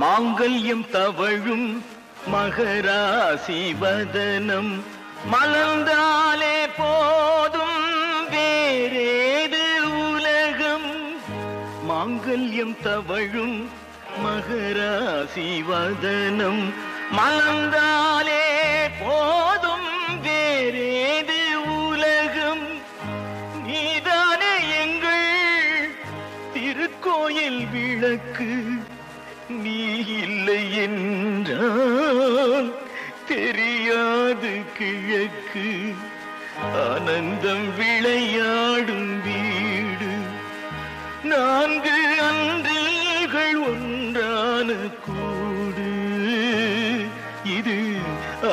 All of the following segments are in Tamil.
மாங்கல்யம் தவழும் மகராசி வதனம் மலர்ந்தாலே போதும் வேறேது உலகம். மாங்கல்யம் தவழும் மகராசி வதனம் மலர்ந்தாலே போதும் வேறேது உலகம். நீதானே எங்கள் திருக்கோயில் விளக்கு, நீ இல்லை என்றால் தெரியாது கிழக்கு. ஆனந்தம் விளையாடும் வீடு, 4 அன்றில்கள் ஒன்றான கூடு. இது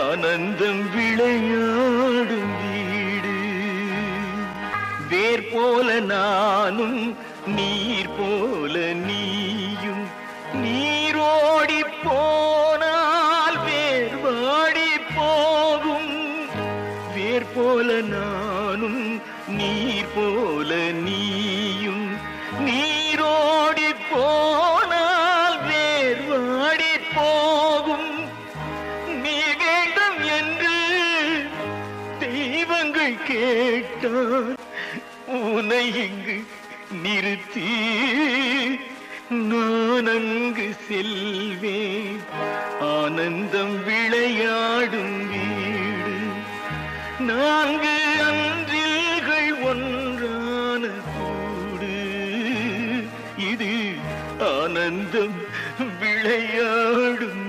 ஆனந்தம் விளையாடும் வீடு. வேர் போல நானும் நீர் போல நீயும், நீரோடி போனால் வேர் வாடி போகும். வேர் போல நானும் நீர் போல நீயும், நீரோடி போனால் வேர் வாடி போகும். நீ வேண்டும் என்று தெய்வங்கள் கேட்டால் உன்னை இங்கு நிறுத்தி நான் அங்கு செல்வேன். ஆனந்தம் விளையாடும் வீடு, 4 அன்றில்கள் ஒன்றான கூடு. இது ஆனந்தம் விளையாடும்